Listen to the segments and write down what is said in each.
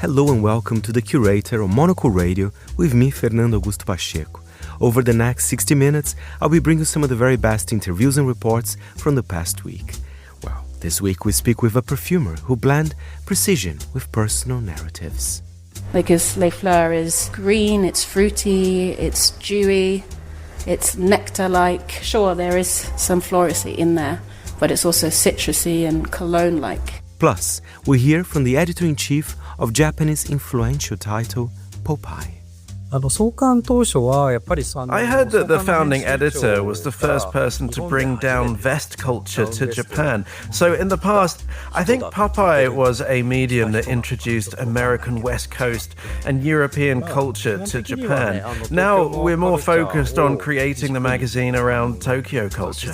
Hello and welcome to The Curator on Monocle Radio with me, Fernando Augusto Pacheco. Over the next 60 minutes, I'll be bringing some of the very best interviews and reports from the past week. Well, this week we speak with a perfumer who blend precision with personal narratives. Because Les Fleurs is green, it's fruity, it's dewy, it's nectar-like. Sure, there is some floracy in there, but it's also citrusy and cologne-like. Plus, we hear from the editor-in-chief of Japanese influential title Popeye. I heard that the founding editor was the first person to bring down vest culture to Japan. So in the past, I think Popeye was a medium that introduced American West Coast and European culture to Japan. Now we're more focused on creating the magazine around Tokyo culture.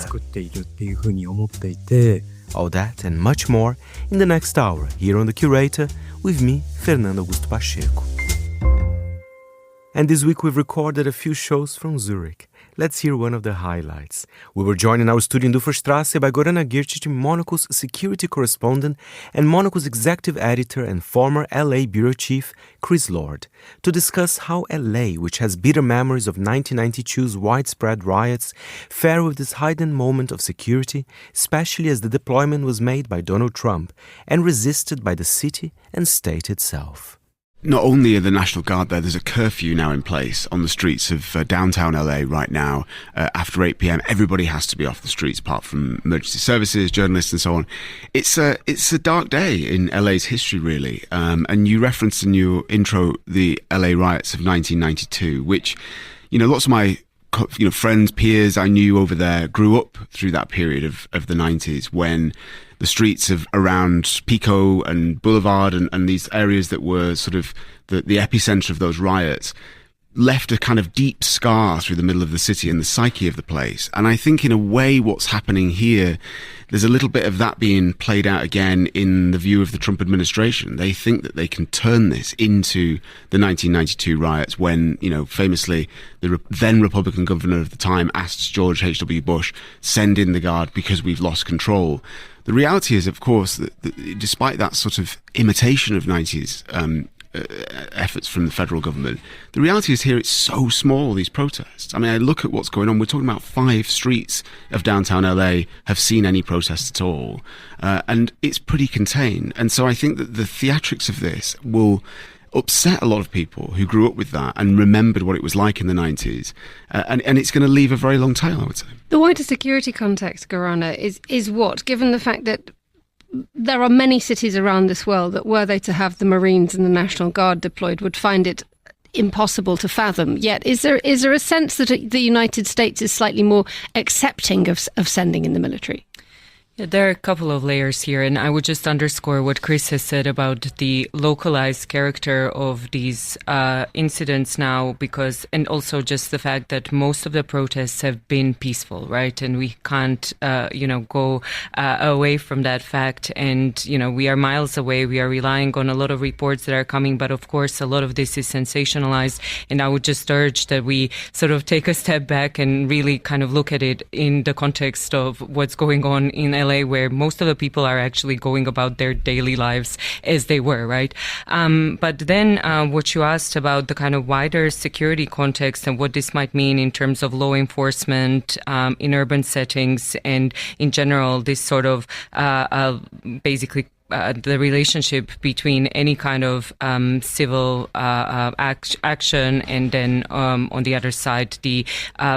All that and much more in the next hour here on The Curator with me, Fernando Augusto Pacheco. And this week we've recorded a few shows from Zürich. Let's hear one of the highlights. We were joined in our studio in Duferstrasse by Gorana Gircic, Monocle's security correspondent, and Monocle's executive editor and former LA bureau chief, Chris Lord, to discuss how LA, which has bitter memories of 1992's widespread riots, fared with this heightened moment of security, especially as the deployment was made by Donald Trump and resisted by the city and state itself. Not only are the National Guard there, there's a curfew now in place on the streets of downtown LA right now. After 8 p.m, everybody has to be off the streets apart from emergency services, journalists and so on. It's a dark day in LA's history, really. And you referenced in your intro the LA riots of 1992, which, lots of my friends, peers I knew over there grew up through that period of the 90s when the streets of around Pico and Boulevard and these areas that were sort of the epicenter of those riots left a kind of deep scar through the middle of the city and the psyche of the place. And I think in a way what's happening here, there's a little bit of that being played out again in the view of the Trump administration. They think that they can turn this into the 1992 riots when, famously the then Republican governor of the time asked George H.W. Bush, send in the Guard because we've lost control. The reality is, of course, that despite that sort of imitation of 90s efforts from the federal government, the reality is here it's so small, these protests. I mean, I look at what's going on. We're talking about 5 streets of downtown LA have seen any protests at all. And it's pretty contained. And so I think that the theatrics of this will upset a lot of people who grew up with that and remembered what it was like in the 90s. And it's going to leave a very long tail, I would say. The wider security context, Gorana, is what? Given the fact that there are many cities around this world that, were they to have the Marines and the National Guard deployed, would find it impossible to fathom. Yet, is there a sense that the United States is slightly more accepting of sending in the military? Yeah, there are a couple of layers here, and I would just underscore what Chris has said about the localized character of these incidents now, and also just the fact that most of the protests have been peaceful, right? And we can't, go away from that fact. And, we are miles away. We are relying on a lot of reports that are coming, but of course, a lot of this is sensationalized. And I would just urge that we sort of take a step back and really kind of look at it in the context of what's going on in LA, where most of the people are actually going about their daily lives as they were, right? But then what you asked about the kind of wider security context and what this might mean in terms of law enforcement in urban settings and in general, this sort of basically the relationship between any kind of civil action and then on the other side, the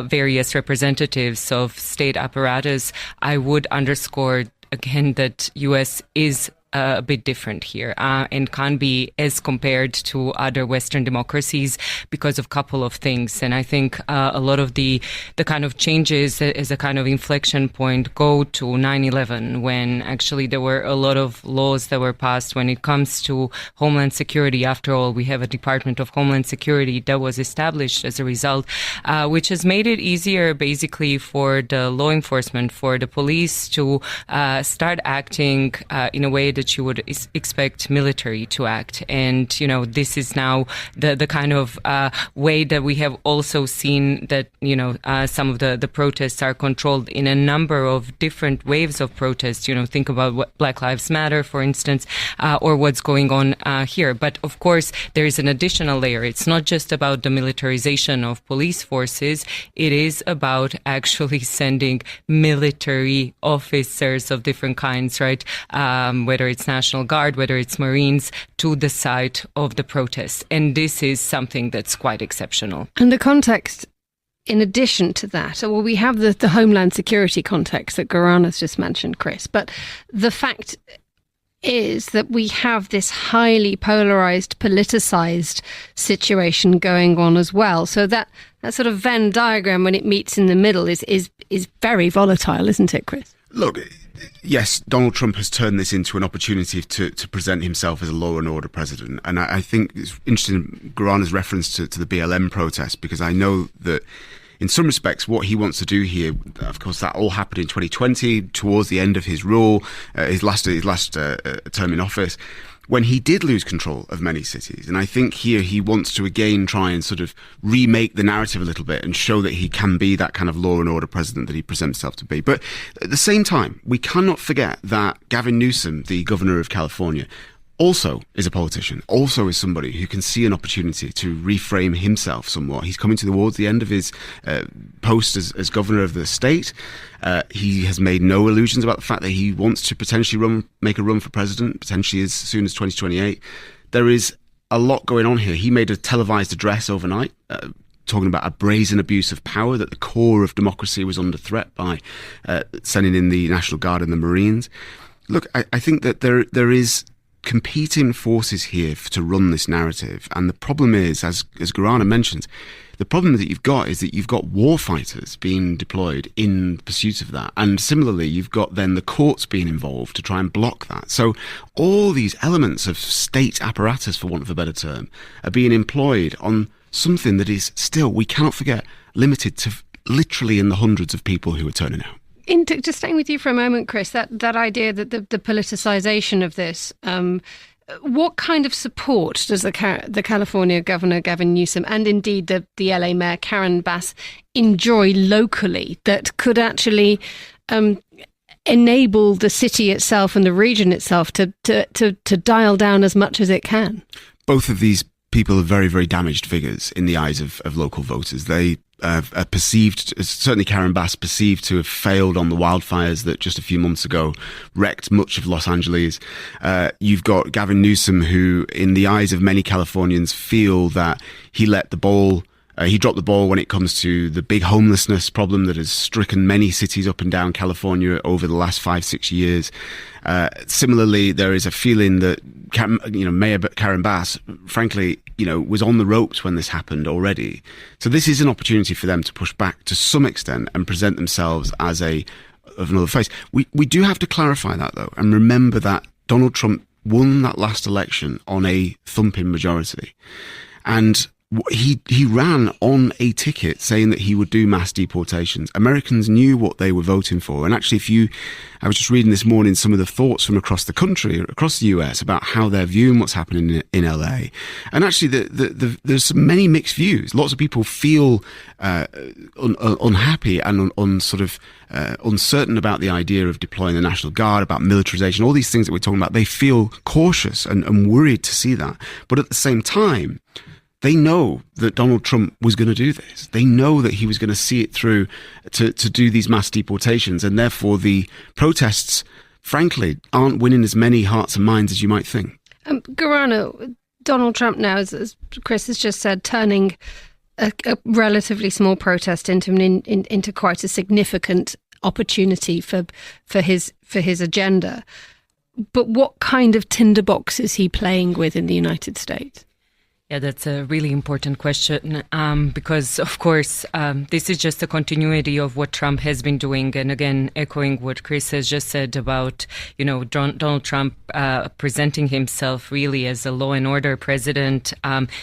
various representatives of state apparatus, I would underscore again that U.S. is a bit different here and can't be as compared to other Western democracies because of a couple of things. And I think a lot of the kind of changes as a kind of inflection point go to 9/11, when actually there were a lot of laws that were passed when it comes to Homeland Security. After all, we have a Department of Homeland Security that was established as a result, which has made it easier basically for the law enforcement, for the police to start acting in a way that that you would expect military to act. And, this is now the kind of way that we have also seen that, some of the protests are controlled in a number of different waves of protests. Think about what Black Lives Matter, for instance, or what's going on here. But of course, there is an additional layer. It's not just about the militarization of police forces. It is about actually sending military officers of different kinds, right? Whether it's National Guard, whether it's Marines, to the site of the protests. And this is something that's quite exceptional. And the context, in addition to that, well, we have the Homeland Security context that Gorana's just mentioned, Chris, but the fact is that we have this highly polarized, politicized situation going on as well. So that sort of Venn diagram, when it meets in the middle, is very volatile, isn't it, Chris? Look, yes, Donald Trump has turned this into an opportunity to present himself as a law and order president. And I think it's interesting, Gorana's reference to the BLM protest, because I know that in some respects, what he wants to do here, of course, that all happened in 2020, towards the end of his rule, his last term in office, when he did lose control of many cities. And I think here he wants to again try and sort of remake the narrative a little bit and show that he can be that kind of law and order president that he presents himself to be. But at the same time, we cannot forget that Gavin Newsom, the governor of California, also is a politician, also is somebody who can see an opportunity to reframe himself somewhat. He's coming towards the end of his post as governor of the state. He has made no illusions about the fact that he wants to potentially make a run for president, potentially as soon as 2028. There is a lot going on here. He made a televised address overnight, talking about a brazen abuse of power, that the core of democracy was under threat by sending in the National Guard and the Marines. Look, I think that there is competing forces here to run this narrative. And the problem is, as Gorana mentions, the problem that you've got is that you've got war fighters being deployed in pursuit of that. And similarly, you've got then the courts being involved to try and block that. So all these elements of state apparatus, for want of a better term, are being employed on something that is still, we cannot forget, limited to literally in the hundreds of people who are turning out. Just staying with you for a moment, Chris, that idea that the politicization of this, what kind of support does the California Governor Gavin Newsom and indeed the LA Mayor Karen Bass enjoy locally that could actually enable the city itself and the region itself to dial down as much as it can? Both of these people are very, very damaged figures in the eyes of local voters. They are perceived, certainly Karen Bass, perceived to have failed on the wildfires that just a few months ago wrecked much of Los Angeles. You've got Gavin Newsom, who in the eyes of many Californians feel that he dropped the ball when it comes to the big homelessness problem that has stricken many cities up and down California over the last 5-6 years. Similarly, there is a feeling that Mayor Karen Bass, frankly, was on the ropes when this happened already. So this is an opportunity for them to push back to some extent and present themselves as of another face. We do have to clarify that, though, and remember that Donald Trump won that last election on a thumping majority. And he ran on a ticket saying that he would do mass deportations. Americans knew what they were voting for. And actually, I was just reading this morning some of the thoughts from across the country, across the US, about how they're viewing what's happening in LA. And actually, there's many mixed views. Lots of people feel unhappy and uncertain about the idea of deploying the National Guard, about militarization, all these things that we're talking about. They feel cautious and worried to see that. But at the same time, they know that Donald Trump was going to do this. They know that he was going to see it through to do these mass deportations. And therefore, the protests, frankly, aren't winning as many hearts and minds as you might think. Gorana, Donald Trump now, as Chris has just said, turning a relatively small protest into quite a significant opportunity for his agenda. But what kind of tinderbox is he playing with in the United States? Yeah, that's a really important question because, of course, this is just a continuity of what Trump has been doing. And again, echoing what Chris has just said about, Donald Trump presenting himself really as a law and order president.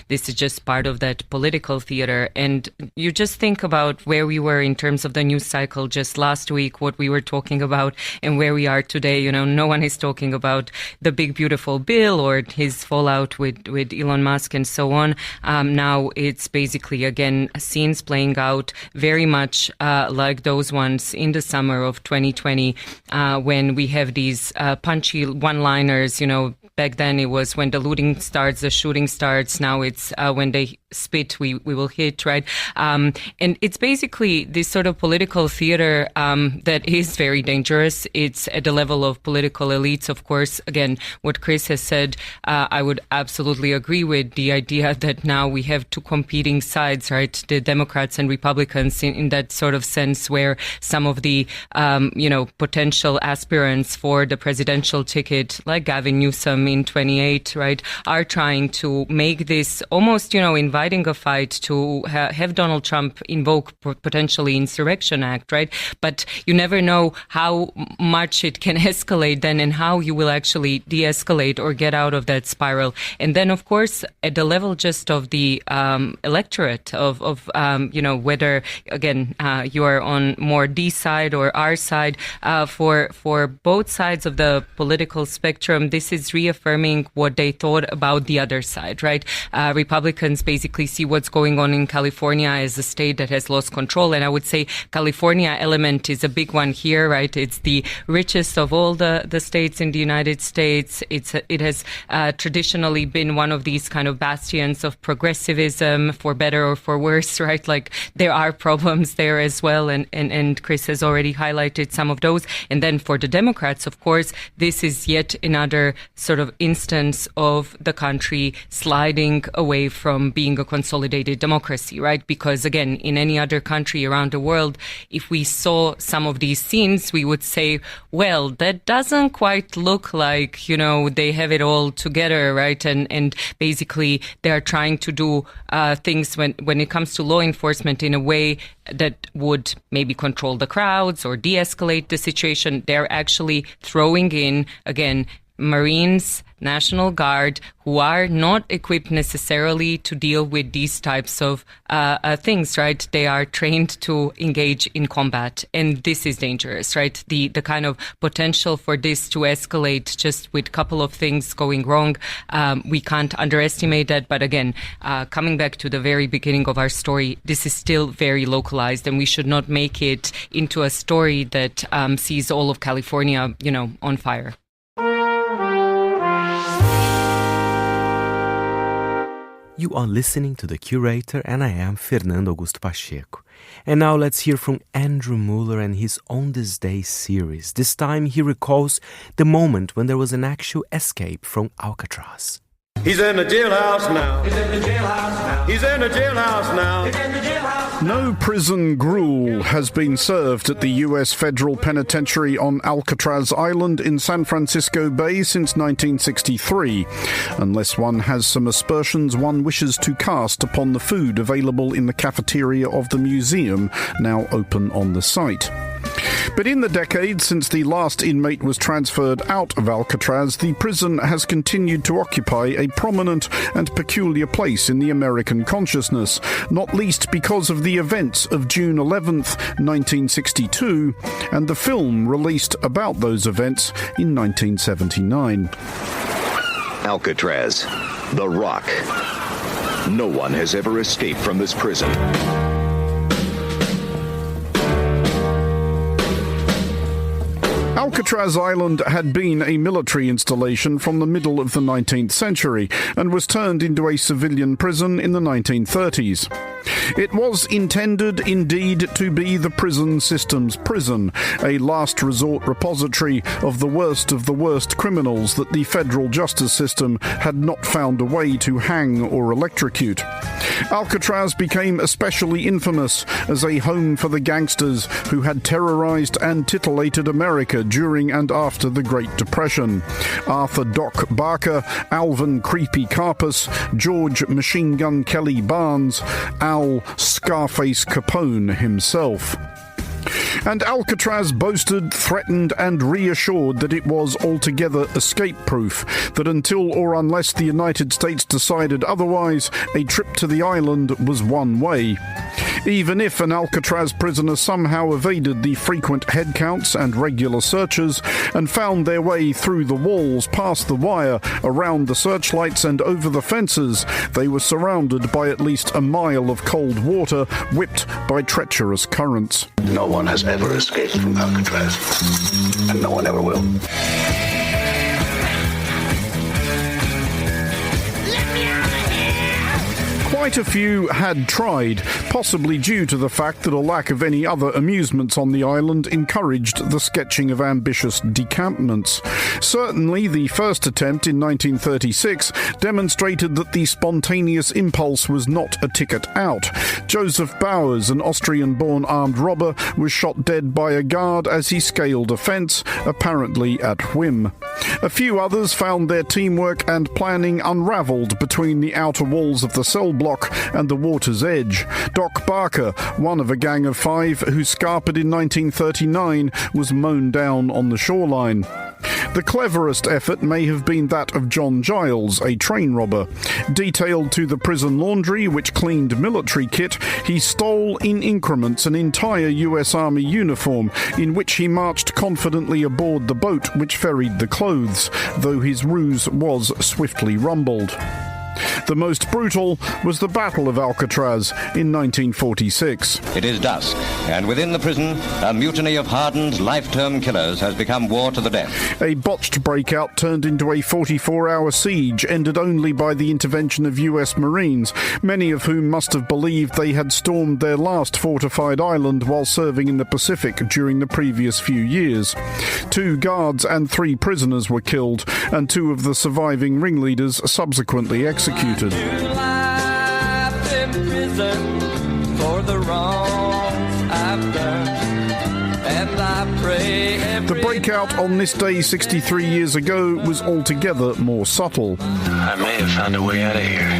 This is just part of that political theater. And you just think about where we were in terms of the news cycle just last week, what we were talking about and where we are today. No one is talking about the big, beautiful bill or his fallout with Elon Musk and so on. Now it's basically, again, scenes playing out very much like those ones in the summer of 2020 when we have these punchy one-liners. Back then it was when the looting starts, the shooting starts. Now it's when they spit, we will hit, right? And it's basically this sort of political theater that is very dangerous. It's at the level of political elites, of course. Again, what Chris has said, I would absolutely agree with the idea that now we have two competing sides, right? The Democrats and Republicans in that sort of sense where some of the, potential aspirants for the presidential ticket, like Gavin Newsom in 28, right, are trying to make this almost, inviting a fight to have Donald Trump invoke potentially Insurrection Act, right? But you never know how much it can escalate then and how you will actually de-escalate or get out of that spiral. And then, of course, at the level just of the electorate of whether, again, you are on more D side or R side, for both sides of the political spectrum, this is reaffirming what they thought about the other side, right? Republicans basically see what's going on in California as a state that has lost control. And I would say California element is a big one here, right? It's the richest of all the states in the United States. It has traditionally been one of these kind of bastions of progressivism, for better or for worse, right? Like there are problems there as well. And Chris has already highlighted some of those. And then for the Democrats, of course, this is yet another sort of instance of the country sliding away from being a consolidated democracy, right? Because again, in any other country around the world, if we saw some of these scenes, we would say, well, that doesn't quite look like, they have it all together, right? And basically they are trying to do things when it comes to law enforcement in a way that would maybe control the crowds or de-escalate the situation. They're actually throwing in, again, Marines, National Guard, who are not equipped necessarily to deal with these types of things, right? They are trained to engage in combat, and this is dangerous, right? The kind of potential for this to escalate just with a couple of things going wrong, we can't underestimate that. But again, coming back to the very beginning of our story, this is still very localized, and we should not make it into a story that sees all of California, on fire. You are listening to The Curator, and I am Fernando Augusto Pacheco. And now let's hear from Andrew Mueller and his On This Day series. This time he recalls the moment when there was an actual escape from Alcatraz. He's in the jailhouse now. He's in the jailhouse now. He's in the jailhouse now. He's in the jailhouse now. No prison gruel has been served at the U.S. Federal Penitentiary on Alcatraz Island in San Francisco Bay since 1963, unless one has some aspersions one wishes to cast upon the food available in the cafeteria of the museum, now open on the site. But in the decades since the last inmate was transferred out of Alcatraz, the prison has continued to occupy a prominent and peculiar place in the American consciousness, not least because of the events of June 11th, 1962, and the film released about those events in 1979. Alcatraz, the Rock. No one has ever escaped from this prison. Alcatraz Island had been a military installation from the middle of the 19th century and was turned into a civilian prison in the 1930s. It was intended, indeed, to be the prison system's prison, a last resort repository of the worst criminals that the federal justice system had not found a way to hang or electrocute. Alcatraz became especially infamous as a home for the gangsters who had terrorized and titillated America during and after the Great Depression. Arthur Doc Barker, Alvin Creepy Carpus, George Machine Gun Kelly Barnes, Al Scarface Capone himself. And Alcatraz boasted, threatened and reassured that it was altogether escape-proof, that until or unless the United States decided otherwise, a trip to the island was one way. Even if an Alcatraz prisoner somehow evaded the frequent head counts and regular searches and found their way through the walls, past the wire, around the searchlights and over the fences, they were surrounded by at least a mile of cold water, whipped by treacherous currents. No one has ever escaped from Alcatraz, and no one ever will. Quite a few had tried, possibly due to the fact that a lack of any other amusements on the island encouraged the sketching of ambitious decampments. Certainly, the first attempt in 1936 demonstrated that the spontaneous impulse was not a ticket out. Joseph Bowers, an Austrian-born armed robber, was shot dead by a guard as he scaled a fence, apparently at whim. A few others found their teamwork and planning unravelled between the outer walls of the cell block and the water's edge. Doc Barker, one of a gang of 5 who scarpered in 1939, was mown down on the shoreline. The cleverest effort may have been that of John Giles, a train robber. Detailed to the prison laundry, which cleaned military kit, he stole in increments an entire US Army uniform, in which he marched confidently aboard the boat which ferried the clothes, though his ruse was swiftly rumbled. The most brutal was the Battle of Alcatraz in 1946. It is dusk, and within the prison, a mutiny of hardened, life-term killers has become war to the death. A botched breakout turned into a 44-hour siege, ended only by the intervention of US Marines, many of whom must have believed they had stormed their last fortified island while serving in the Pacific during the previous few years. 2 guards and 3 prisoners were killed, and 2 of the surviving ringleaders subsequently executed. The breakout on this day 63 years ago was altogether more subtle. I may have found a way out of here.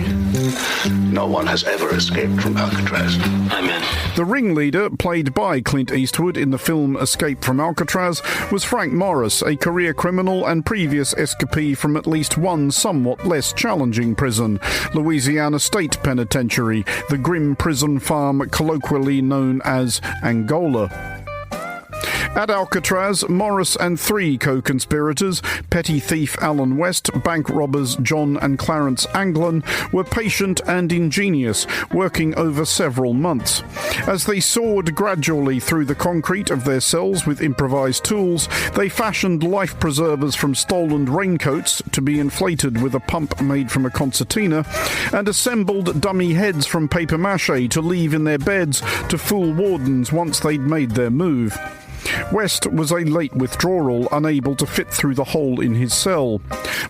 No one has ever escaped from Alcatraz. I'm in. The ringleader, played by Clint Eastwood in the film Escape from Alcatraz, was Frank Morris, a career criminal and previous escapee from at least one somewhat less challenging prison, Louisiana State Penitentiary, the grim prison farm colloquially known as Angola. At Alcatraz, Morris and 3 co-conspirators, petty thief Alan West, bank robbers John and Clarence Anglin, were patient and ingenious, working over several months. As they sawed gradually through the concrete of their cells with improvised tools, they fashioned life preservers from stolen raincoats to be inflated with a pump made from a concertina, and assembled dummy heads from papier-mâché to leave in their beds to fool wardens once they'd made their move. West was a late withdrawal, unable to fit through the hole in his cell.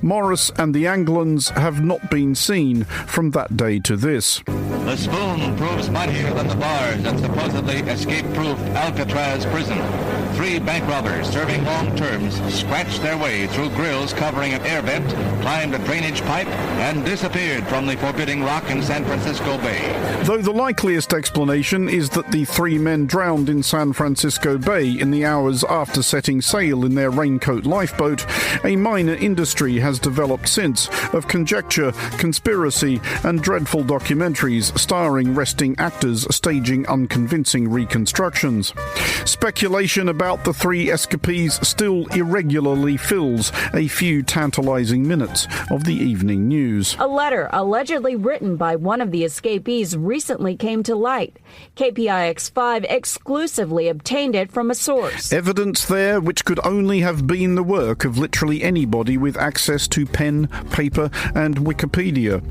Morris and the Anglins have not been seen from that day to this. The spoon proves mightier than the bars at supposedly escape-proof Alcatraz prison. 3 bank robbers serving long terms scratched their way through grills covering an air vent, climbed a drainage pipe, and disappeared from the forbidding rock in San Francisco Bay. Though the likeliest explanation is that the 3 men drowned in San Francisco Bay in the hours after setting sail in their raincoat lifeboat, a minor industry has developed since of conjecture, conspiracy, and dreadful documentaries starring resting actors staging unconvincing reconstructions. Speculation about the 3 escapees still irregularly fills a few tantalizing minutes of the evening news. A letter allegedly written by one of the escapees recently came to light. KPIX5 exclusively obtained it from a source. Evidence there which could only have been the work of literally anybody with access to pen, paper, and Wikipedia.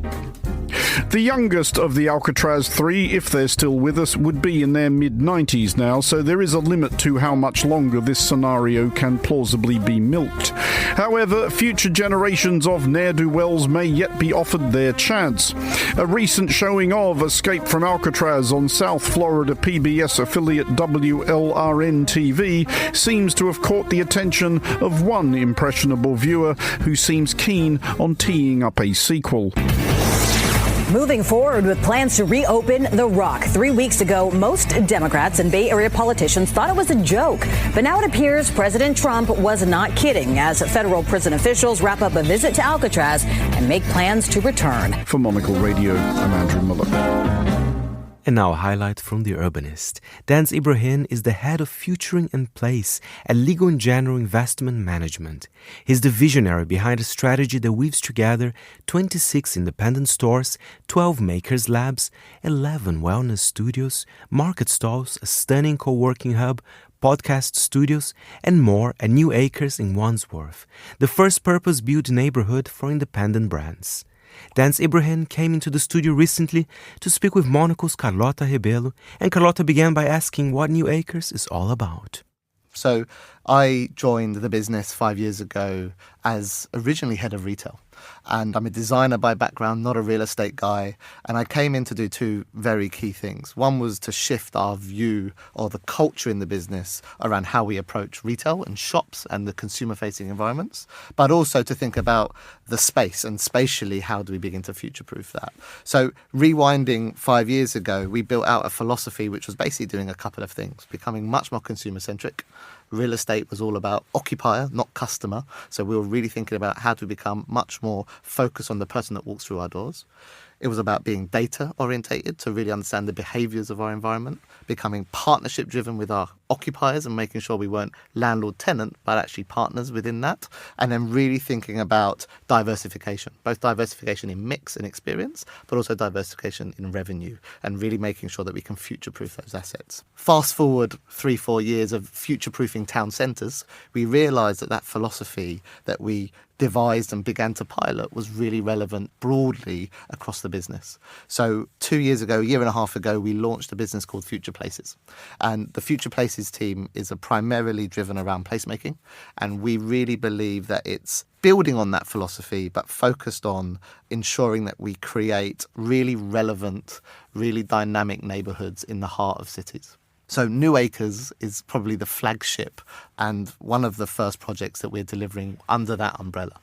The youngest of the Alcatraz three, if they're still with us, would be in their mid-90s now, so there is a limit to how much longer this scenario can plausibly be milked. However, future generations of ne'er-do-wells may yet be offered their chance. A recent showing of Escape from Alcatraz on South Florida PBS affiliate WLRN-TV seems to have caught the attention of one impressionable viewer who seems keen on teeing up a sequel. Moving forward with plans to reopen The Rock. 3 weeks ago, most Democrats and Bay Area politicians thought it was a joke. But now it appears President Trump was not kidding as federal prison officials wrap up a visit to Alcatraz and make plans to return. For Monocle Radio, I'm Andrew Muller. And now a highlight from The Urbanist. Dan Ibrahim is the head of Futuring and Place, a legal and general investment management. He's the visionary behind a strategy that weaves together 26 independent stores, 12 makers labs, 11 wellness studios, market stalls, a stunning co-working hub, podcast studios, and more at New Acres in Wandsworth, the first purpose-built neighborhood for independent brands. Dan Ibrahim came into the studio recently to speak with Monocle's Carlota Rebelo, and Carlota began by asking what New Acres is all about. So I joined the business 5 years ago as originally head of retail. And I'm a designer by background, not a real estate guy. And I came in to do two very key things. One was to shift our view or the culture in the business around how we approach retail and shops and the consumer-facing environments, but also to think about the space and spatially, how do we begin to future-proof that? So rewinding 5 years ago, we built out a philosophy which was basically doing a couple of things, becoming much more consumer-centric. Real estate was all about occupier, not customer. So we were really thinking about how to become much more focused on the person that walks through our doors. It was about being data orientated to really understand the behaviors of our environment, becoming partnership driven with our occupiers and making sure we weren't landlord-tenant, but actually partners within that. And then really thinking about diversification, both diversification in mix and experience, but also diversification in revenue, and really making sure that we can future-proof those assets. Fast forward 3-4 years of future-proofing town centres, we realised that that philosophy that we devised and began to pilot was really relevant broadly across the business. So 2 years ago, a year and a half ago, we launched a business called Future Places. And the Future Places team is primarily driven around placemaking. And we really believe that it's building on that philosophy, but focused on ensuring that we create really relevant, really dynamic neighbourhoods in the heart of cities. So New Acres is probably the flagship and one of the first projects that we're delivering under that umbrella.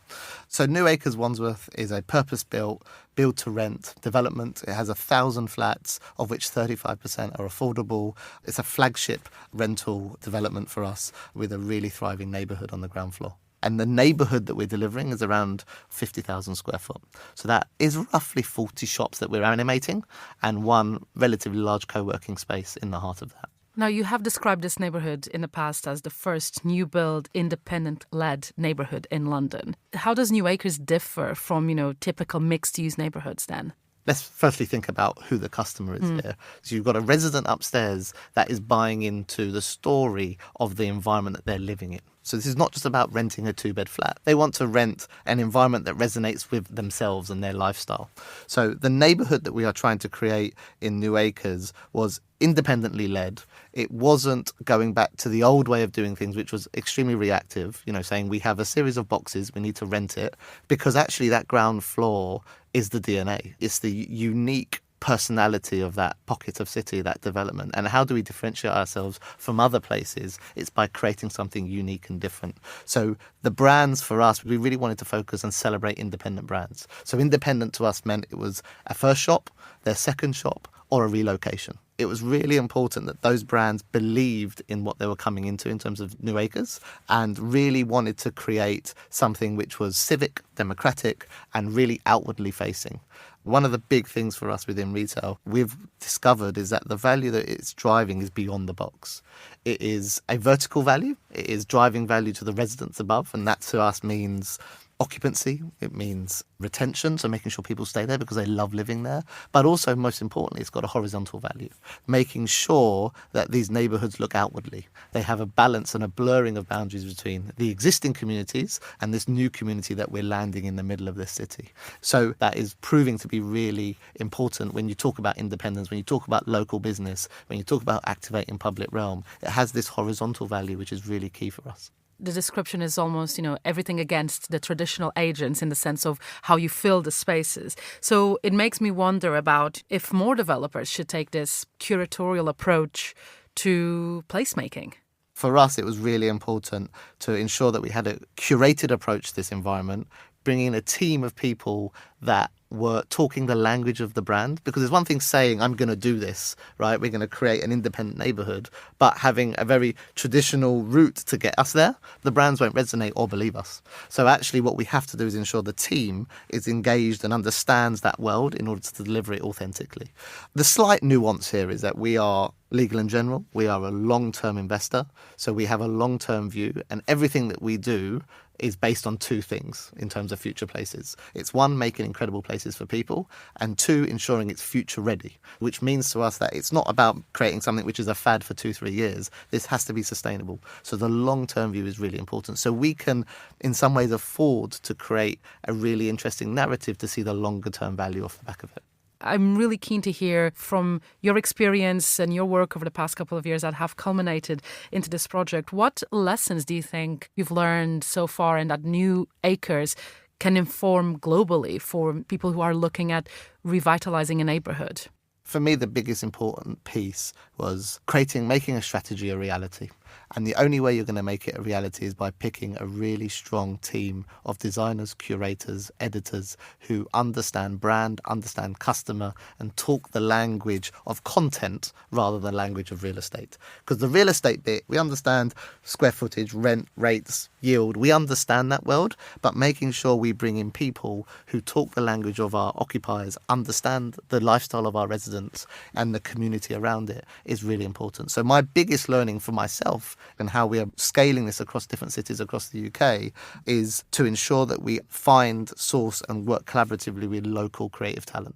So New Acres Wandsworth is a purpose-built, build-to-rent development. It has 1,000 flats, of which 35% are affordable. It's a flagship rental development for us with a really thriving neighbourhood on the ground floor. And the neighbourhood that we're delivering is around 50,000 square foot. So that is roughly 40 shops that we're animating and one relatively large co-working space in the heart of that. Now, you have described this neighbourhood in the past as the first new-build, independent-led neighbourhood in London. How does New Acres differ from, typical mixed-use neighbourhoods then? Let's firstly think about who the customer is here. So you've got a resident upstairs that is buying into the story of the environment that they're living in. So this is not just about renting a 2-bed flat. They want to rent an environment that resonates with themselves and their lifestyle. So the neighbourhood that we are trying to create in New Acres was independently led. It wasn't going back to the old way of doing things, which was extremely reactive, saying we have a series of boxes, we need to rent it, because actually that ground floor is the DNA. It's the unique personality of that pocket of city, that development. And how do we differentiate ourselves from other places? It's by creating something unique and different. So the brands for us, we really wanted to focus and celebrate independent brands. So independent to us meant it was a first shop, their second shop, or a relocation. It was really important that those brands believed in what they were coming into in terms of New Acres and really wanted to create something which was civic, democratic, and really outwardly facing. One of the big things for us within retail we've discovered is that the value that it's driving is beyond the box. It is a vertical value. It is driving value to the residents above, and that to us means occupancy, it means retention, so making sure people stay there because they love living there. But also, most importantly, it's got a horizontal value, making sure that these neighbourhoods look outwardly. They have a balance and a blurring of boundaries between the existing communities and this new community that we're landing in the middle of this city. So that is proving to be really important when you talk about independence, when you talk about local business, when you talk about activating public realm. It has this horizontal value, which is really key for us. The description is almost, everything against the traditional agents in the sense of how you fill the spaces. So it makes me wonder about if more developers should take this curatorial approach to placemaking. For us, it was really important to ensure that we had a curated approach to this environment, bringing a team of people that were talking the language of the brand. Because there's one thing saying, I'm going to do this, right? We're going to create an independent neighbourhood, but having a very traditional route to get us there, the brands won't resonate or believe us. So actually what we have to do is ensure the team is engaged and understands that world in order to deliver it authentically. The slight nuance here is that we are Legal & General. We are a long-term investor, so we have a long-term view, and everything that we do is based on two things in terms of future places. It's one, making incredible places for people, and two, ensuring it's future ready, which means to us that it's not about creating something which is a fad for 2-3 years. This has to be sustainable. So the long-term view is really important. So we can, in some ways, afford to create a really interesting narrative to see the longer-term value off the back of it. I'm really keen to hear from your experience and your work over the past couple of years that have culminated into this project. What lessons do you think you've learned so far and that New Acres can inform globally for people who are looking at revitalising a neighbourhood? For me, the biggest important piece was making a strategy a reality. And the only way you're going to make it a reality is by picking a really strong team of designers, curators, editors who understand brand, understand customer, and talk the language of content rather than language of real estate. Because the real estate bit, we understand square footage, rent, rates, yield. We understand that world, but making sure we bring in people who talk the language of our occupiers, understand the lifestyle of our residents and the community around it is really important. So my biggest learning for myself and how we are scaling this across different cities across the UK is to ensure that we find, source and work collaboratively with local creative talent.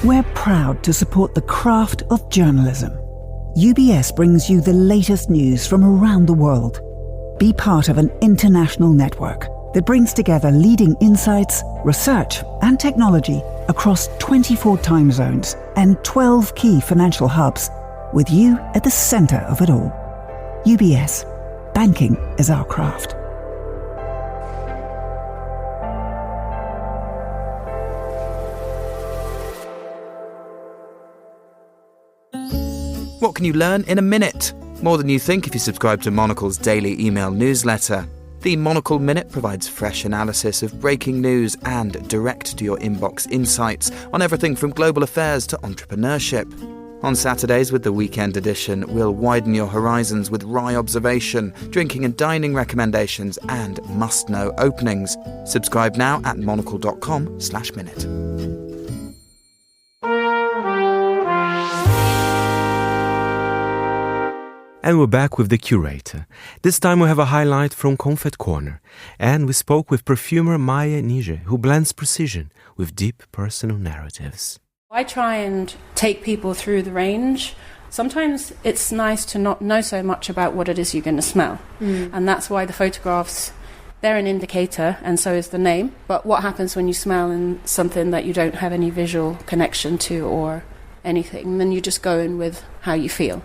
We're proud to support the craft of journalism. UBS brings you the latest news from around the world. Be part of an international network that brings together leading insights, research and technology across 24 time zones and 12 key financial hubs, with you at the centre of it all. UBS. Banking is our craft. What can you learn in a minute? More than you think if you subscribe to Monocle's daily email newsletter. The Monocle Minute provides fresh analysis of breaking news and direct-to-your-inbox insights on everything from global affairs to entrepreneurship. On Saturdays with the weekend edition, we'll widen your horizons with wry observation, drinking and dining recommendations and must-know openings. Subscribe now at monocle.com/minute. And we're back with The Curator. This time we have a highlight from Confet Corner. And we spoke with perfumer Maya Nije, who blends precision with deep personal narratives. I try and take people through the range. Sometimes it's nice to not know so much about what it is you're going to smell. And that's why the photographs, they're an indicator, and so is the name. But what happens when you smell in something that you don't have any visual connection to or anything? And then you just go in with how you feel.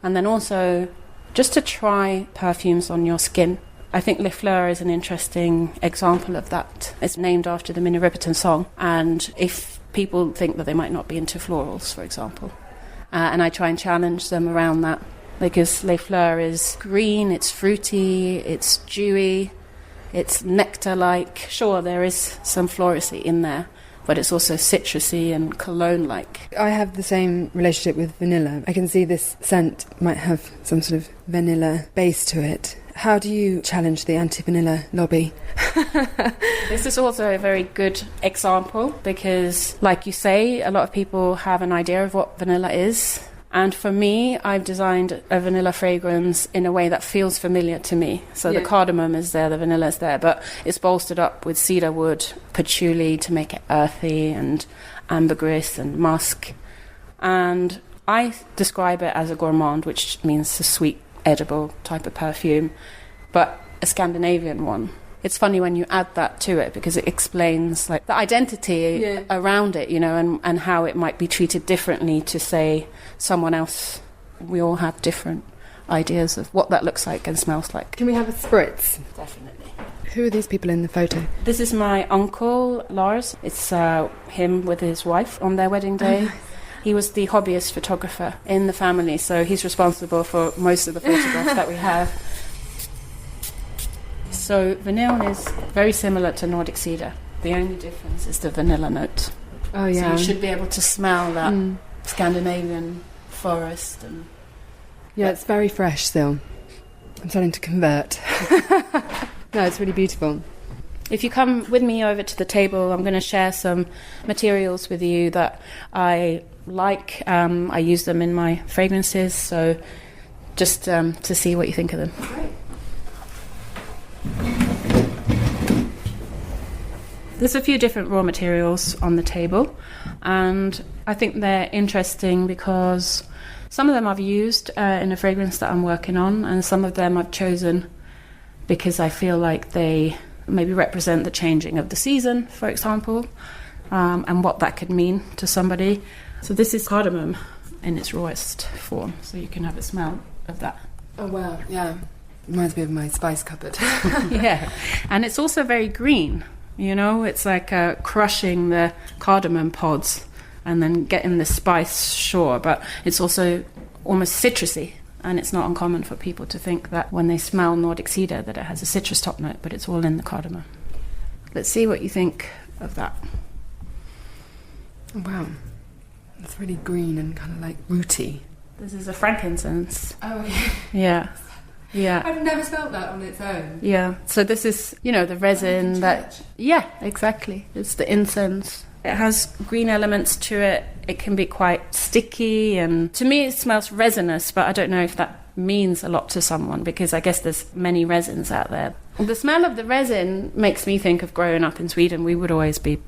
And then also, just to try perfumes on your skin. I think Les Fleurs is an interesting example of that. It's named after the Minnie Riperton song. And if people think that they might not be into florals, for example, and I try and challenge them around that. Because Les Fleurs is green, it's fruity, it's dewy, it's nectar-like. Sure, there is some floracy in there, but it's also citrusy and cologne-like. I have the same relationship with vanilla. I can see this scent might have some sort of vanilla base to it. How do you challenge the anti-vanilla lobby? This is also a very good example because, like you say, a lot of people have an idea of what vanilla is, And for me, I've designed a vanilla fragrance in a way that feels familiar to me. So the cardamom is there, the vanilla is there, but it's bolstered up with cedar wood, patchouli to make it earthy, and ambergris and musk. And I describe it as a gourmand, which means a sweet, edible type of perfume, but a Scandinavian one. It's funny when you add that to it because it explains like the identity around it, you know, and how it might be treated differently to, say, someone else. We all have different ideas of what that looks like and smells like. Can we have a spritz? Definitely. Who are these people in the photo? This is my uncle, Lars. It's him with his wife on their wedding day. Oh, nice. He was the hobbyist photographer in the family, so he's responsible for most of the photographs that we have. So vanille is very similar to Nordic cedar. The only difference is the vanilla note. Oh yeah. So you should be able to smell that Scandinavian forest. And yeah, it's very fresh still. I'm starting to convert. No, it's really beautiful. If you come with me over to the table, I'm going to share some materials with you that I like. I use them in my fragrances, so just to see what you think of them. Great. There's a few different raw materials on the table, and I think they're interesting because some of them I've used in a fragrance that I'm working on, and some of them I've chosen because I feel like they maybe represent the changing of the season, for example, and what that could mean to somebody. So this is cardamom in its rawest form, so you can have a smell of that. Oh wow, yeah. Reminds me of my spice cupboard. Yeah, and it's also very green, you know, it's like crushing the cardamom pods and then getting the spice, sure, but it's also almost citrusy, and it's not uncommon for people to think that when they smell Nordic cedar that it has a citrus top note, but it's all in the cardamom. Let's see what you think of that. Oh, wow, it's really green and kind of like rooty. This is a frankincense. Oh, yeah. Yeah. Yeah. I've never smelled that on its own. Yeah. So this is, you know, the resin that... Yeah, exactly. It's the incense. It has green elements to it. It can be quite sticky, and to me it smells resinous, but I don't know if that means a lot to someone because I guess there's many resins out there. The smell of the resin makes me think of growing up in Sweden. We would always be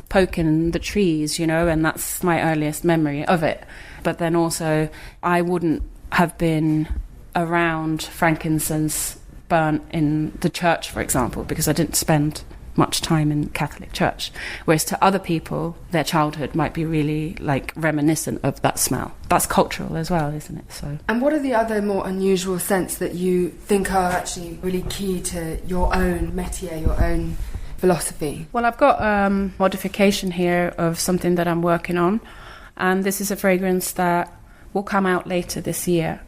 poking the trees, you know, and that's my earliest memory of it. But then also I wouldn't have been around frankincense burnt in the church, for example, because I didn't spend much time in Catholic church, whereas to other people their childhood might be really like reminiscent of that smell. That's cultural as well, isn't it? So. And what are the other more unusual scents that you think are actually really key to your own métier, your own philosophy? Well, I've got modification here of something that I'm working on, and this is a fragrance that will come out later this year.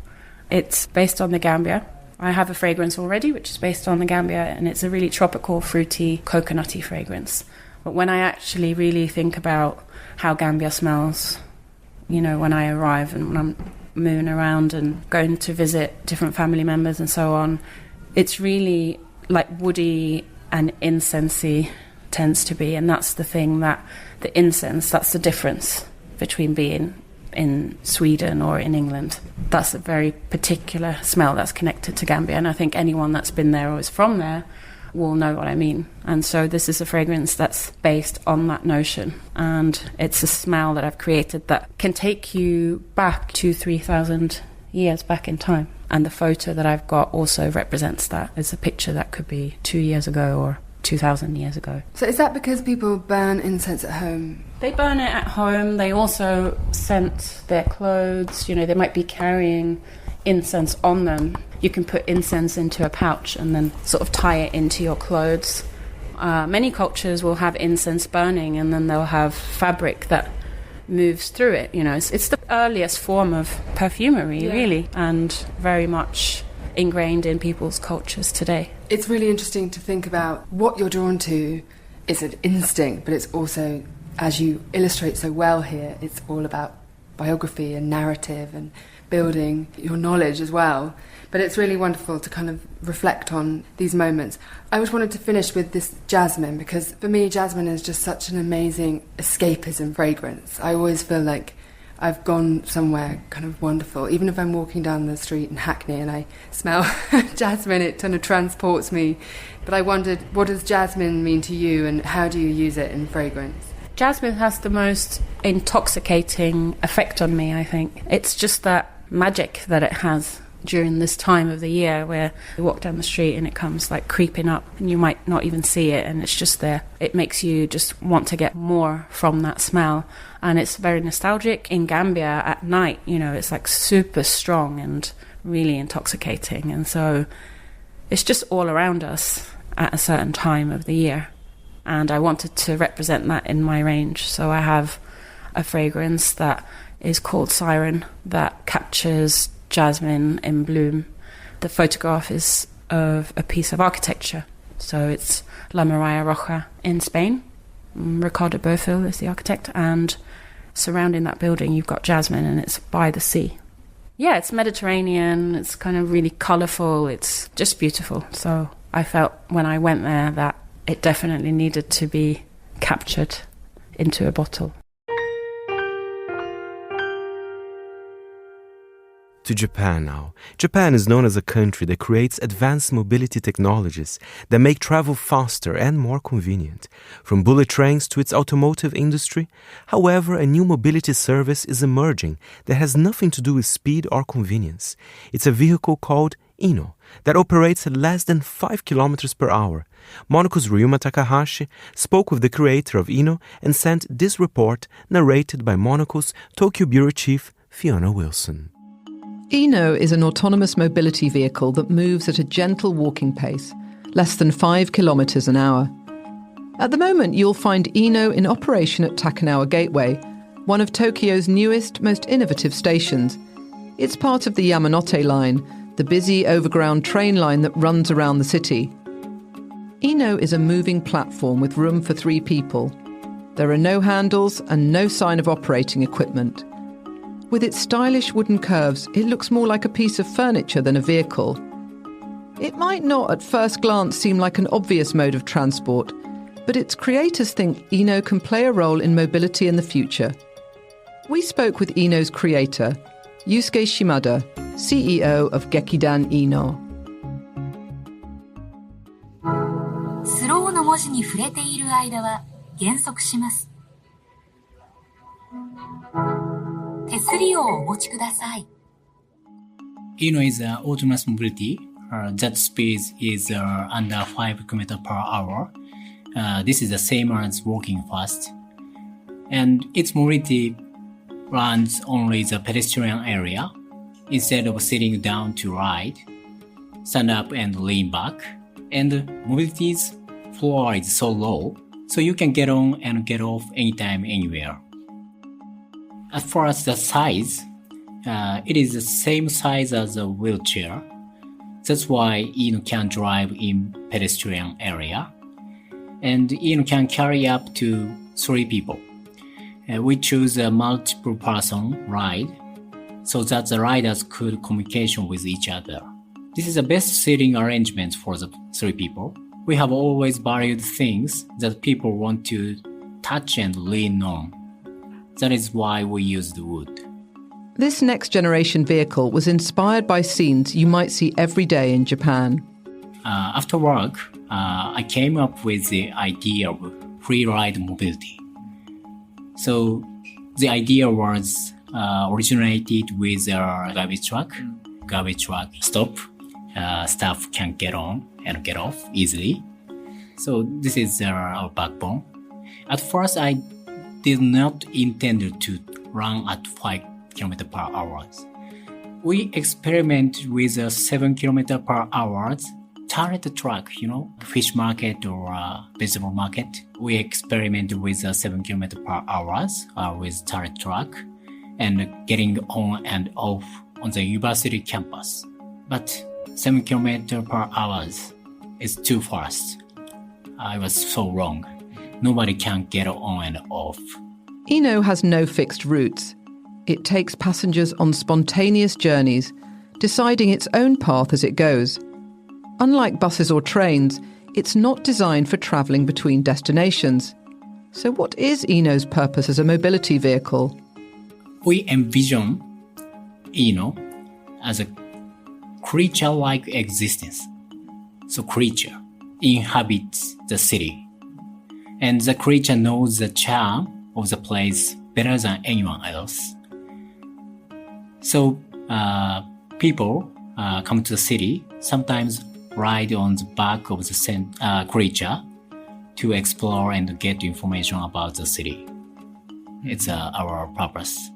It's based on the Gambia. I have a fragrance already which is based on the Gambia, and it's a really tropical, fruity, coconutty fragrance. But when I actually really think about how Gambia smells, you know, when I arrive and when I'm moving around and going to visit different family members and so on, it's really like woody and incensey tends to be, and that's the thing that the incense, that's the difference between being in Sweden or in England. That's a very particular smell that's connected to Gambia, and I think anyone that's been there or is from there will know what I mean. And so this is a fragrance that's based on that notion, and it's a smell that I've created that can take you back 2,000-3,000 years back in time. And the photo that I've got also represents that. It's a picture that could be 2 years ago or 2,000 years ago. So is that because people burn incense at home? They burn it at home. They also scent their clothes. You know, they might be carrying incense on them. You can put incense into a pouch and then sort of tie it into your clothes. Many cultures will have incense burning, and then they'll have fabric that moves through it. You know, it's the earliest form of perfumery, really, and very much ingrained in people's cultures today. It's really interesting to think about what you're drawn to is an instinct, but it's also, as you illustrate so well here, it's all about biography and narrative and building your knowledge as well. But it's really wonderful to kind of reflect on these moments. I just wanted to finish with this jasmine, because for me jasmine is just such an amazing escapism fragrance. I always feel like I've gone somewhere kind of wonderful. Even if I'm walking down the street in Hackney and I smell jasmine, it kind of transports me. But I wondered, what does jasmine mean to you and how do you use it in fragrance? Jasmine has the most intoxicating effect on me, I think. It's just that magic that it has during this time of the year where you walk down the street and it comes like creeping up and you might not even see it and it's just there. It makes you just want to get more from that smell, and it's very nostalgic. In Gambia at night, you know, it's like super strong and really intoxicating, and so it's just all around us at a certain time of the year, and I wanted to represent that in my range. So I have a fragrance that is called Siren that captures jasmine in bloom. The photograph is of a piece of architecture. So it's La Muralla Roja in Spain. Ricardo Bofill is the architect, and surrounding that building you've got jasmine, and it's by the sea. Yeah, it's Mediterranean, it's kind of really colourful, it's just beautiful. So I felt when I went there that it definitely needed to be captured into a bottle. To Japan now. Japan is known as a country that creates advanced mobility technologies that make travel faster and more convenient, from bullet trains to its automotive industry. However, a new mobility service is emerging that has nothing to do with speed or convenience. It's a vehicle called Ino that operates at less than 5 kilometers per hour. Monocle's Ryuma Takahashi spoke with the creator of Ino and sent this report narrated by Monocle's Tokyo Bureau Chief Fiona Wilson. Ino is an autonomous mobility vehicle that moves at a gentle walking pace, less than 5 kilometers an hour. At the moment, you'll find Ino in operation at Takanawa Gateway, one of Tokyo's newest, most innovative stations. It's part of the Yamanote Line, the busy overground train line that runs around the city. Ino is a moving platform with room for 3 people. There are no handles and no sign of operating equipment. With its stylish wooden curves, it looks more like a piece of furniture than a vehicle. It might not at first glance seem like an obvious mode of transport, but its creators think Ino can play a role in mobility in the future. We spoke with Ino's creator, Yusuke Shimada, CEO of Gekidan Ino. スローの文字に触れている間は減速します。手すりをお持ちください。Ino is autonomous mobility. That speed is under 5 km per hour. This is the same as walking fast. And its mobility runs only the pedestrian area. Instead of sitting down to ride, stand up and lean back. And mobility's floor is so low, so you can get on and get off anytime, anywhere. As far as the size, it is the same size as a wheelchair. That's why Ino can drive in pedestrian area. And Ino can carry up to 3 people. We choose a multiple person ride so that the riders could communication with each other. This is the best seating arrangement for the 3 people. We have always valued things that people want to touch and lean on. That is why we use the wood. This next-generation vehicle was inspired by scenes you might see every day in Japan. After work, I came up with the idea of free ride mobility. So the idea was originated with a garbage truck. Garbage truck stop. Staff can get on and get off easily. So this is our backbone. At first, I did not intend to run at 5 km per hour. We experiment with a 7 km per hour turret truck, fish market or vegetable market. We experiment with a 7 km per hour with turret truck and getting on and off on the university campus. But 7 km per hour is too fast. I was so wrong. Nobody can get on and off. Ino has no fixed routes. It takes passengers on spontaneous journeys, deciding its own path as it goes. Unlike buses or trains, it's not designed for travelling between destinations. So what is Ino's purpose as a mobility vehicle? we envision Ino as a creature-like existence. So creature inhabits the city. And the creature knows the charm of the place better than anyone else. So people come to the city, sometimes ride on the back of the creature to explore and get information about the city. It's our purpose.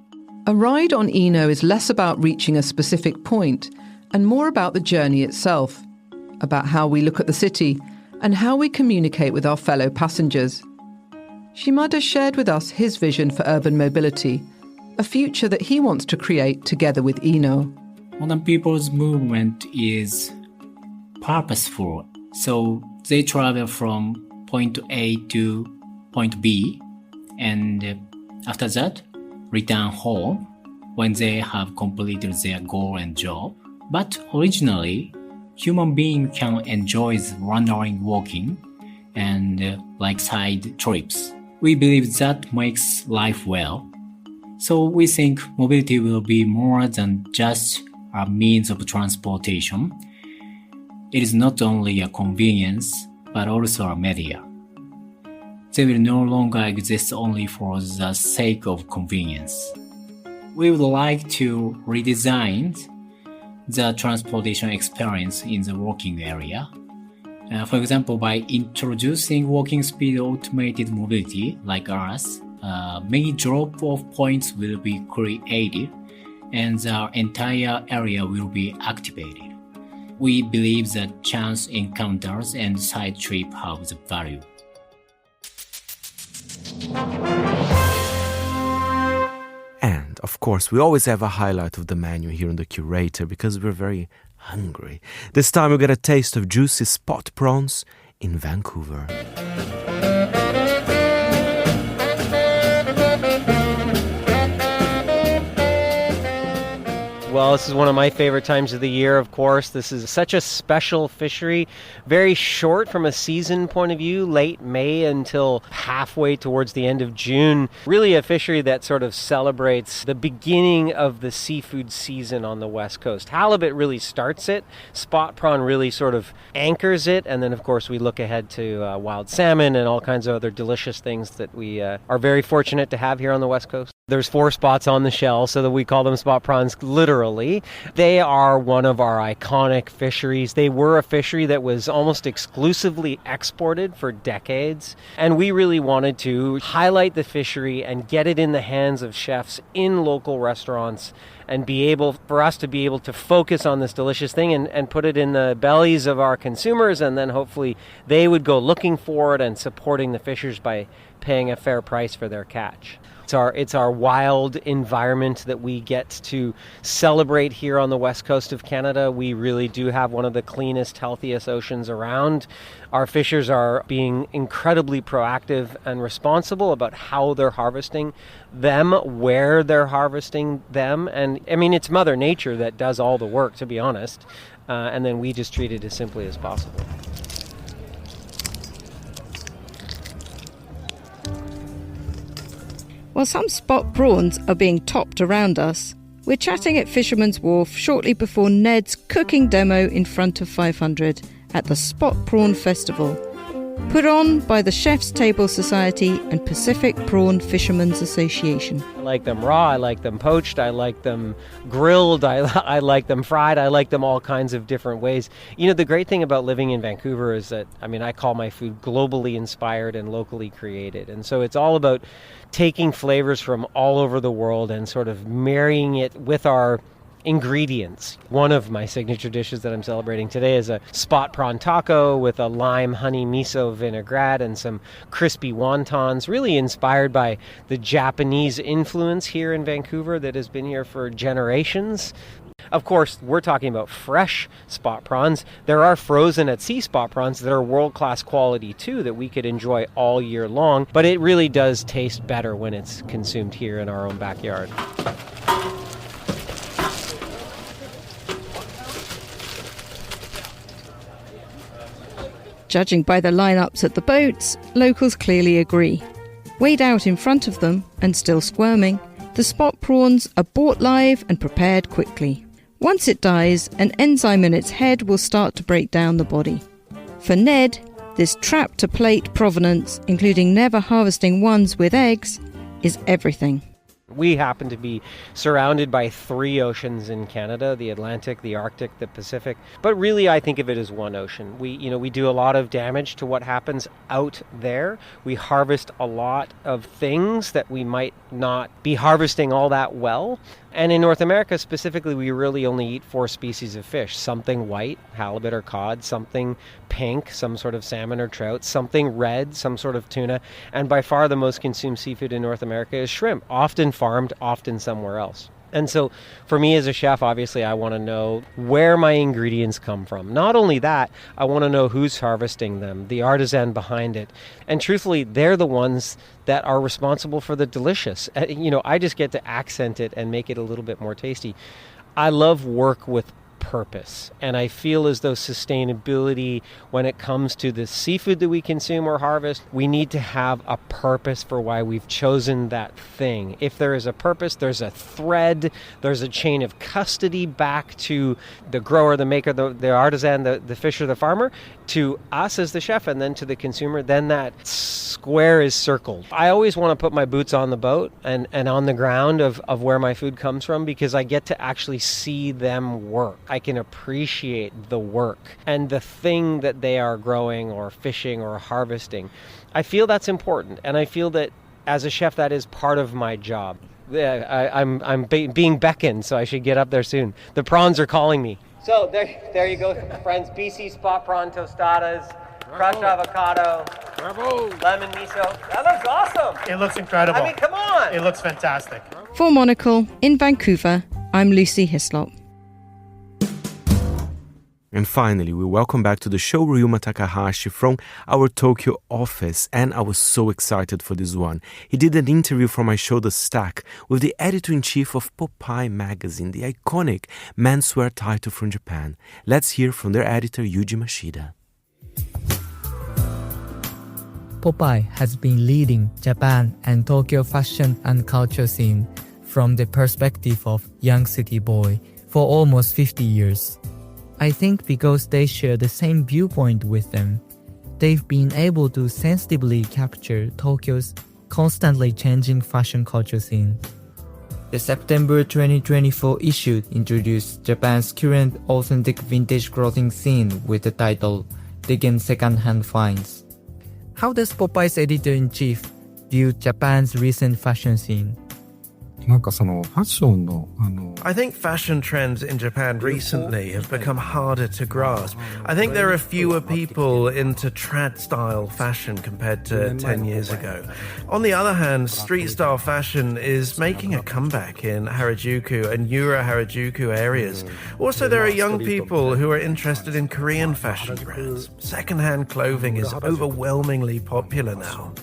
A ride on Ino is less about reaching a specific point and more about the journey itself, about how we look at the city and how we communicate with our fellow passengers. Shimada shared with us his vision for urban mobility, a future that he wants to create together with Ino. Modern people's movement is purposeful, so they travel from point A to point B, and after that, return home when they have completed their goal and job. But originally, human beings can enjoy wandering, walking, and like side trips. We believe that makes life well. So we think mobility will be more than just a means of transportation. It is not only a convenience, but also a media. They will no longer exist only for the sake of convenience. We would like to redesign the transportation experience in the walking area. For example, by introducing walking speed automated mobility like ours, many drop-off points will be created and the entire area will be activated. We believe that chance encounters and side trip have the value. And, of course, we always have a highlight of the menu here on The Curator because we're very hungry. This time we get a taste of juicy spot prawns in Vancouver. Well, this is one of my favorite times of the year, of course. This is such a special fishery, very short from a season point of view, late May until halfway towards the end of June. Really a fishery that sort of celebrates the beginning of the seafood season on the West Coast. Halibut really starts it, spot prawn really sort of anchors it, and then of course we look ahead to wild salmon and all kinds of other delicious things that we are very fortunate to have here on the West Coast. There's 4 spots on the shell, so that we call them spot prawns literally. They are one of our iconic fisheries. They were a fishery that was almost exclusively exported for decades, and we really wanted to highlight the fishery and get it in the hands of chefs in local restaurants and for us to be able to focus on this delicious thing and put it in the bellies of our consumers, and then hopefully they would go looking for it and supporting the fishers by paying a fair price for their catch. It's our wild environment that we get to celebrate here on the west coast of Canada. We really do have one of the cleanest, healthiest oceans around. Our fishers are being incredibly proactive and responsible about how they're harvesting them, where they're harvesting them. And I mean, it's Mother Nature that does all the work, to be honest. And then we just treat it as simply as possible. While some spot prawns are being topped around us, we're chatting at Fisherman's Wharf shortly before Ned's cooking demo in front of 500 at the Spot Prawn Festival, put on by the Chef's Table Society and Pacific Prawn Fishermen's Association. I like them raw, I like them poached, I like them grilled, I like them fried, I like them all kinds of different ways. You know, the great thing about living in Vancouver is that, I mean, I call my food globally inspired and locally created. And so it's all about taking flavors from all over the world and sort of marrying it with our ingredients. One of my signature dishes that I'm celebrating today is a spot prawn taco with a lime honey miso vinaigrette and some crispy wontons, really inspired by the Japanese influence here in Vancouver that has been here for generations. Of course, we're talking about fresh spot prawns. There are frozen at sea spot prawns that are world-class quality too that we could enjoy all year long, but it really does taste better when it's consumed here in our own backyard. Judging by the lineups at the boats, locals clearly agree. Weighed out in front of them, and still squirming, The spot prawns are bought live and prepared quickly. Once it dies, an enzyme in its head will start to break down the body. For Ned, this trap-to-plate provenance, including never harvesting ones with eggs, is everything. We happen to be surrounded by 3 oceans in Canada, the Atlantic, the Arctic, the Pacific. But really, I think of it as one ocean. We do a lot of damage to what happens out there. We harvest a lot of things that we might not be harvesting all that well. And in North America specifically, we really only eat 4 species of fish. Something white, halibut or cod, something pink, some sort of salmon or trout, something red, some sort of tuna. And by far the most consumed seafood in North America is shrimp, often farmed, often somewhere else. And so for me as a chef, obviously, I want to know where my ingredients come from. Not only that, I want to know who's harvesting them, the artisan behind it. And truthfully, they're the ones that are responsible for the delicious. I just get to accent it and make it a little bit more tasty. I love work with purpose, and I feel as though sustainability, when it comes to the seafood that we consume or harvest, we need to have a purpose for why we've chosen that thing. If there is a purpose, there's a thread, there's a chain of custody back to the grower, the maker, the artisan, the fisher, the farmer, to us as the chef, and then to the consumer. Then that square is circled. I always want to put my boots on the boat and on the ground of where my food comes from, because I get to actually see them work. I can appreciate the work and the thing that they are growing or fishing or harvesting. I feel that's important, and I feel that as a chef that is part of my job. I'm being beckoned, so I should get up there soon. The prawns are calling me. So there you go, friends. BC spot prawn tostadas, crushed avocado, lemon miso. That looks awesome. It looks incredible. I mean, come on. It looks fantastic. For Monocle, in Vancouver, I'm Lucy Hislop. And finally, we welcome back to the show Ryuma Takahashi from our Tokyo office, and I was so excited for this one. He did an interview for my show The Stack with the editor-in-chief of Popeye magazine, the iconic menswear title from Japan. Let's hear from their editor Yuji Mashida. Popeye has been leading Japan and Tokyo fashion and culture scene from the perspective of young city boy for almost 50 years. I think because they share the same viewpoint with them, they've been able to sensitively capture Tokyo's constantly changing fashion culture scene. The September 2024 issue introduced Japan's current authentic vintage clothing scene with the title Digging Secondhand Finds. How does Popeye's editor-in-chief view Japan's recent fashion scene? I think fashion trends in Japan recently have become harder to grasp. I think there are fewer people into trad-style fashion compared to 10 years ago. On the other hand, street-style fashion is making a comeback in Harajuku and Yura Harajuku areas. Also, there are young people who are interested in Korean fashion brands. Second-hand clothing is overwhelmingly popular now.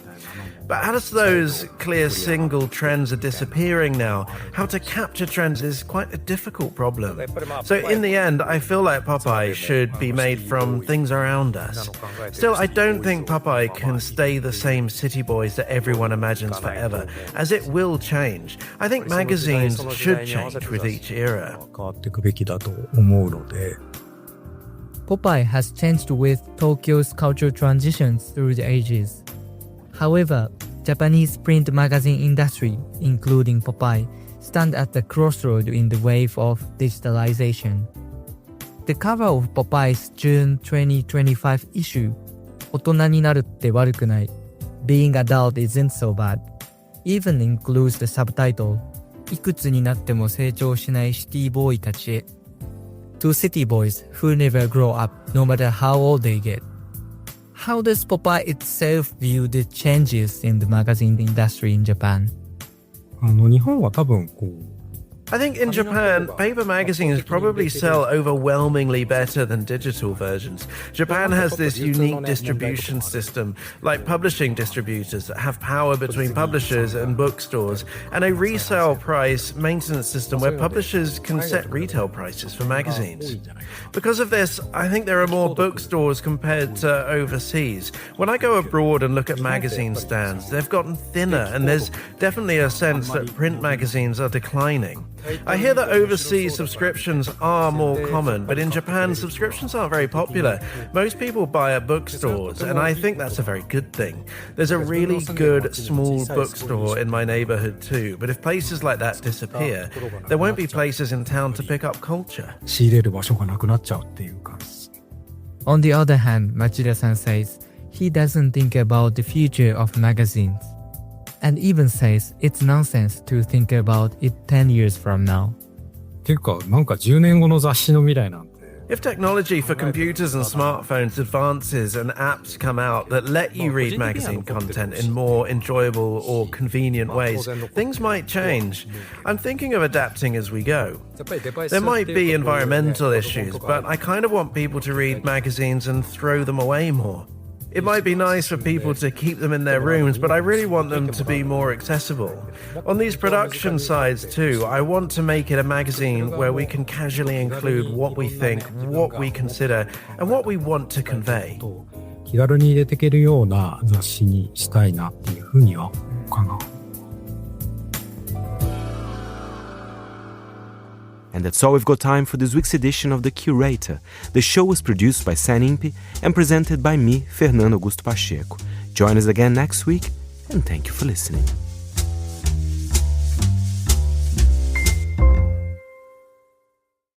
But as those clear single trends are disappearing now, how to capture trends is quite a difficult problem. So in the end, I feel like Popeye should be made from things around us. Still, I don't think Popeye can stay the same city boys that everyone imagines forever, as it will change. I think magazines should change with each era. Popeye has changed with Tokyo's cultural transitions through the ages. However, Japanese print magazine industry, including Popeye, stand at the crossroad in the wave of digitalization. The cover of Popeye's June 2025 issue, 大人になるって悪くない, Being adult isn't so bad, even includes the subtitle, いくつになっても成長しないシティボーイたちへ, to city boys who never grow up no matter how old they get. How does Popeye itself view the changes in the magazine industry in Japan? I think in Japan, paper magazines probably sell overwhelmingly better than digital versions. Japan has this unique distribution system, like publishing distributors that have power between publishers and bookstores, and a resale price maintenance system where publishers can set retail prices for magazines. Because of this, I think there are more bookstores compared to overseas. When I go abroad and look at magazine stands, they've gotten thinner, and there's definitely a sense that print magazines are declining. I hear that overseas subscriptions are more common, but in Japan, subscriptions aren't very popular. Most people buy at bookstores, and I think that's a very good thing. There's a really good small bookstore in my neighborhood too, but if places like that disappear, there won't be places in town to pick up culture. On the other hand, Machida-san says he doesn't think about the future of magazines, and even says it's nonsense to think about it 10 years from now. If technology for computers and smartphones advances and apps come out that let you read magazine content in more enjoyable or convenient ways, things might change. I'm thinking of adapting as we go. There might be environmental issues, but I kind of want people to read magazines and throw them away more. It might be nice for people to keep them in their rooms, but I really want them to be more accessible. On these production sides too, I want to make it a magazine where we can casually include what we think, what we consider, and what we want to convey. And that's all we've got time for this week's edition of The Curator. The show was produced by San Impi and presented by me, Fernando Augusto Pacheco. Join us again next week, and thank you for listening.